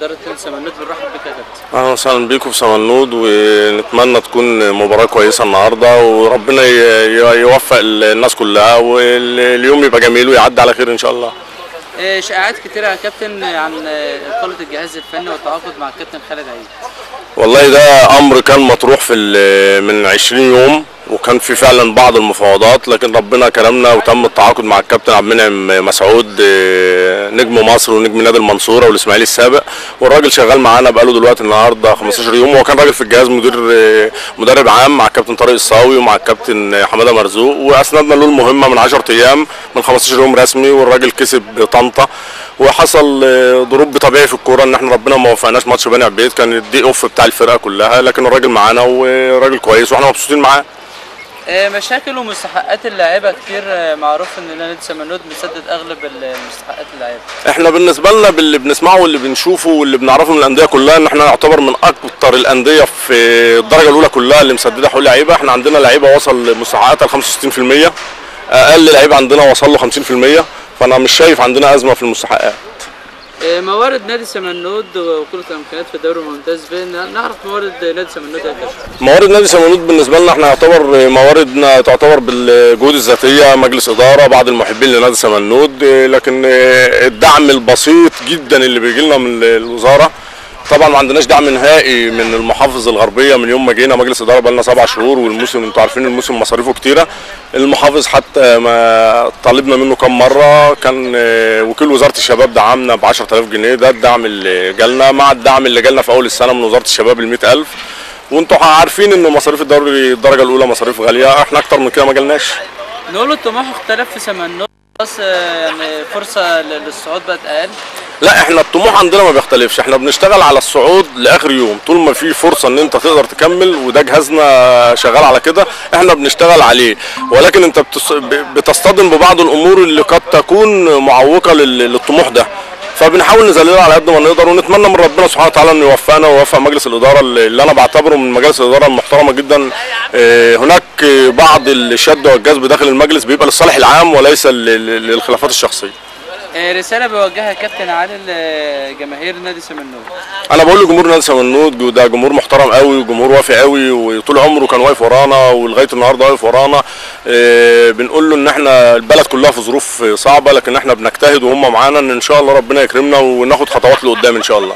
اداره نادي سمنود، بنرحب بك يا كابتن. اهلا وسهلا بيكم في سمنود، ونتمنى تكون مباراه كويسه النهارده، وربنا يوفق الناس كلها، واليوم يبقى جميل ويعدي على خير ان شاء الله. شائعات كتيره يا كابتن عن اقاله الجهاز الفني والتعاقد مع الكابتن خالد عيد. والله ده امر كان مطروح في من 20 يوم، وكان في فعلا بعض المفاوضات، لكن ربنا كرمنا وتم التعاقد مع الكابتن عبد المنعم مسعود، نجم مصر ونجم نادي المنصوره والاسماعيلي السابق، والراجل شغال معانا بقاله دلوقتي النهارده 15 يوم، وهو كان راجل في الجهاز مدرب عام مع الكابتن طارق الصاوي ومع الكابتن حماده مرزوق، واسندنا له المهمه من 10 ايام من 15 يوم رسمي، والراجل كسب طنطا، وحصل ضروب طبيعي في الكوره ان احنا ربنا ما وفقناش ماتش بني عبيد، كان الدي اوف بتاع الفرقه كلها، لكن الراجل معانا وراجل كويس واحنا مبسوطين معاه. مشاكل ومستحقات اللاعيبه كتير، معروف ان نادي سمنود مسدد اغلب المستحقات اللاعيبه. احنا بالنسبه لنا باللي بنسمعه واللي بنشوفه واللي بنعرفه من الانديه كلها، ان احنا نعتبر من اكتر الانديه في الدرجه الاولى كلها اللي مسدده حقوق لعيبه. احنا عندنا لعيبه وصل مستحقاتها ل 65%، اقل لعيب عندنا وصل له 50%، فانا مش شايف عندنا ازمه في المستحقات. موارد نادي سمنود وكرة الامكانيات في الدوري الممتاز، نعرف موارد نادي سمنود يا كابتن. موارد نادي سمنود بالنسبه لنا احنا يعتبر مواردنا تعتبر بالجهود الذاتيه، مجلس اداره، بعض المحبين لنادي سمنود، لكن الدعم البسيط جدا اللي بيجي لنا من الوزاره. طبعا ما عندناش دعم نهائي من المحافظ الغربيه من يوم ما جينا مجلس اداره، بقى لنا 7 شهور، والموسم انتوا عارفين الموسم مصاريفه كتيره. المحافظ حتى ما طالبنا منه كم مره، كان وكيل وزاره الشباب دعمنا ب 10000 جنيه، ده الدعم اللي جالنا، مع الدعم اللي جالنا في اول السنه من وزاره الشباب ال 100000. وانتوا عارفين ان مصاريف الدوري الدرجه الاولى مصاريف غاليه، احنا اكتر من كده ما جالناش. نقول الطموح اختلف في سمنود، بس يعني فرصه للصعود بقت اقل. لا، احنا الطموح عندنا ما بيختلفش، احنا بنشتغل على الصعود لاخر يوم، طول ما في فرصه ان انت تقدر تكمل، وده جهازنا شغال على كده، احنا بنشتغل عليه، ولكن انت بتصطدم ببعض الامور اللي قد تكون معوقه للطموح ده، فبنحاول نذللها على قد ما نقدر، ونتمنى من ربنا سبحانه وتعالى انه يوفقنا ويوفق مجلس الاداره اللي انا بعتبره من مجالس الاداره المحترمه جدا. هناك بعض الشد والجذب داخل المجلس بيبقى للصالح العام وليس للخلافات الشخصيه. رساله بيوجهها كابتن عادل لجماهير نادي سمنود. انا بقول لجمهور نادي سمنود ده جمهور محترم قوي وجمهور وافي قوي، وطول عمره كان واقف ورانا ولغايه النهارده واقف ورانا. بنقول له ان احنا البلد كلها في ظروف صعبه، لكن احنا بنجتهد وهم معانا، ان شاء الله ربنا يكرمنا وناخد خطوات لقدام ان شاء الله.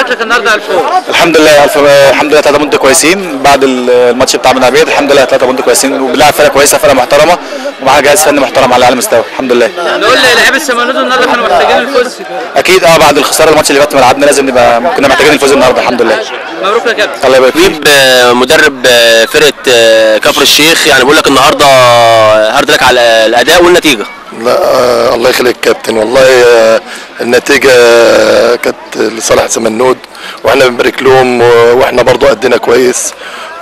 مبارك لك النهارده على الفوز. الحمد لله الحمد لله 3 بونت كويسين بعد الماتش بتاع بني عبيد. الحمد لله 3 بونت كويسين وبنلعب فرقه كويسه، فرقه محترمه ومعاها جهاز فني محترم على اعلى مستوى. الحمد لله. نقول للاعيبه سمنود النهارده كانوا محتاجين الفوز. اكيد بعد الخساره الماتش اللي فات ما لعبنا لازم كنا محتاجين الفوز النهارده. الحمد لله. مبروك يا كابتن. الله يبارك فيك. مدرب فرقه كفر الشيخ، يعني بقول لك النهارده هارد لك على الاداء والنتيجه. لا الله يخليك كابتن، والله النتيجة كانت لصالح سمنود واحنا بنبارك لهم، واحنا برضو قدنا كويس،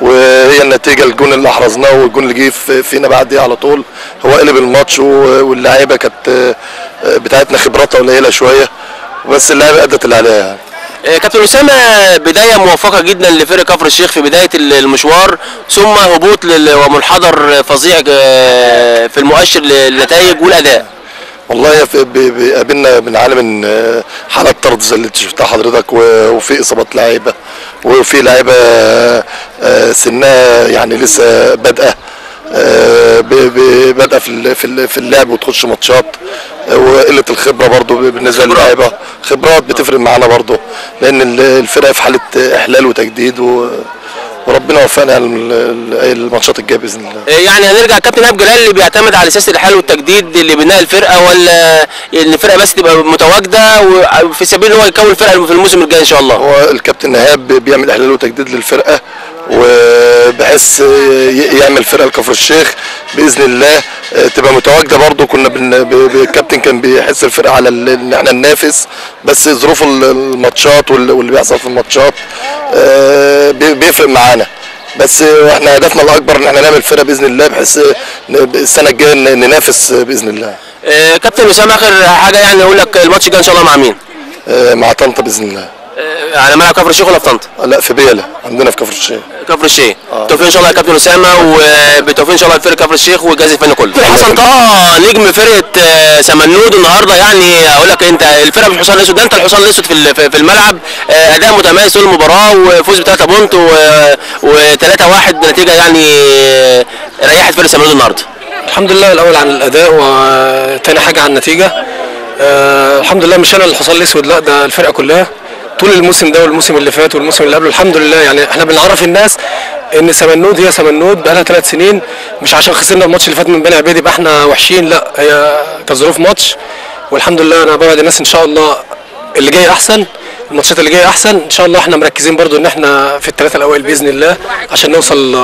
وهي النتيجة الجون اللي احرزناه والجون اللي جه فينا بعديه على طول هو قلب الماتش، واللاعيبة كانت بتاعتنا خبراتها قليلة شوية، بس اللاعيبة أدت اللي عليها يعني. كابتن أسامة، بداية موفقة جدا لفريق كفر الشيخ في بداية المشوار، ثم هبوط ومنحدر فظيع في المؤشر للنتائج والأداء. والله قابلنا بنعاني من حالات طرد زي اللي انت شفتها حضرتك، وفي اصابات لعيبه، وفي لعيبه سنها يعني لسه بادئه في اللعب وتخش ماتشات، وقله الخبره برضو بالنسبه للعيبه. خبرات بتفرق معانا برضو، لان الفرقه في حاله احلال وتجديد، وربنا وفقنا على الماتشات الجايه باذن الله. يعني هنرجع كابتن ايهاب جلال اللي بيعتمد على اساس الاحلال والتجديد لبناء الفرقه، ولا ان الفرقه بس تبقى متواجده وفي سبيل ان هو يكون فرقه في الموسم الجاي ان شاء الله؟ هو الكابتن ايهاب بيعمل احلال وتجديد للفرقه، وبحيث يعمل فرقه لكفر الشيخ باذن الله تبقى متواجده. برضو كنا الكابتن كان بيحس الفرقه على ان احنا ننافس، بس ظروف الماتشات واللي بيحصل في الماتشات بيفرق معانا، بس احنا هدفنا الاكبر ان احنا نعمل فرقه باذن الله، بحيث السنه الجايه ننافس باذن الله. كابتن اسامه، اخر حاجه يعني اقول لك، الماتش الجاي ان شاء الله مع مين؟ مع طنطا باذن الله. على ملعب كفر الشيخ ولا في طنطا؟ لا، في بيلا عندنا في كفر الشيخ. كفر الشيخ. بالتوفيق ان شاء الله يا كابتن اسامه، وبالتوفيق ان شاء الله لفرقه كفر الشيخ والجهاز الفني كله. حسن طه نجم فرقه سمنود النهارده، يعني اقول لك انت الفرقه مش الحصان الاسود، ده انت الحصان الاسود في الملعب. اداء متميز طول المباراه، وفوز ب 3 بونت و3-1 نتيجه يعني ريحت فرقه سمنود النهارده. الحمد لله الاول عن الاداء، وتاني حاجه عن النتيجه. الحمد لله مش انا الحصان الاسود، لا ده الفرقه كلها طول الموسم ده والموسم اللي فات والموسم اللي قبله. الحمد لله يعني احنا بنعرف الناس ان سمنود هي سمنود بقى لها 3 سنين، مش عشان خسرنا الماتش اللي فات من بني عبيد يبقى احنا وحشين، لا هي كظروف ماتش. والحمد لله انا بوعد الناس ان شاء الله اللي جاي احسن، الماتشات اللي جايه احسن ان شاء الله. احنا مركزين برضو ان احنا في ال3 الاوائل باذن الله عشان نوصل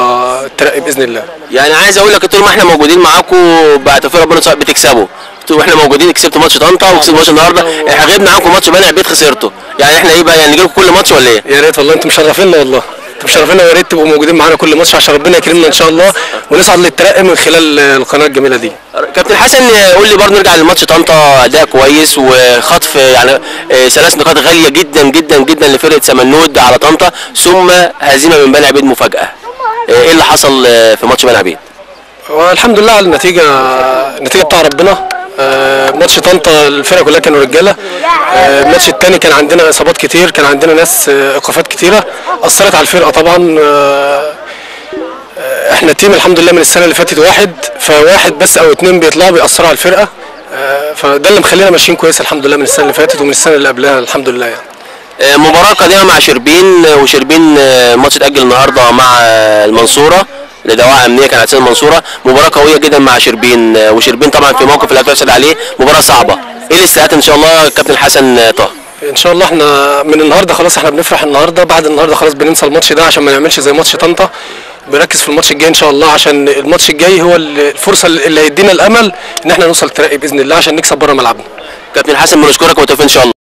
الترقي باذن الله. يعني عايز اقول لك طول ما احنا موجودين معاكم بعد توفيق ربنا بتكسبوا، واحنا موجودين كسبتوا ماتش طنطا وكسبتوا ماتش النهارده، احنا غبنا عنكم ماتش بني عبيد خسرته، يعني احنا ايه بقى يعني نجي لكم كل ماتش ولا ايه؟ يا ريت والله، انتم مشرفينا والله، انتم مشرفينا، ويا ريت تبقوا موجودين معانا كل ماتش عشان ربنا يكرمنا ان شاء الله ونصعد للترقي من خلال القناه الجميله دي. كابتن حسن، قول لي برضه، نرجع لماتش طنطا، اداء كويس وخطف يعني 3 نقاط غاليه جدا جدا جدا لفرقه سمنود على طنطا، ثم هزيمه من بني عبيد مفاجاه. ايه اللي حصل في ماتش بني عبيد؟ والحمد لله على النتيجه بتاع ربنا. ماتش طنطا الفرقه كلها كانوا رجاله. الماتش الثاني كان عندنا اصابات كتير، كان عندنا ناس ايقافات كتيره اثرت على الفرقه طبعا. احنا تيم الحمد لله من السنه اللي فاتت فواحد بس او 2 بيطلعوا بيأثروا على الفرقه، فده اللي مخلينا ماشيين كويس الحمد لله من السنه اللي فاتت ومن السنه اللي قبلها الحمد لله يعني. مباراه قادمه مع شربين، وشربين ماتش اتأجل النهارده مع المنصوره لدواعي امنيه كان على سن المنصوره. مباراه قويه جدا مع شربين، وشربين طبعا في موقف لا تحسد عليه، مباراه صعبه. ايه الاستعداد ان شاء الله كابتن حسن طه؟ ان شاء الله احنا من النهارده خلاص احنا بنفرح النهارده، بعد النهارده خلاص بننسى الماتش ده عشان ما نعملش زي ماتش طنطا، بنركز في الماتش الجاي ان شاء الله، عشان الماتش الجاي هو الفرصه اللي هيدينا الامل ان احنا نوصل ترقي باذن الله عشان نكسب بره ملعبنا. كابتن حسن بنشكرك وتوفيق ان شاء الله.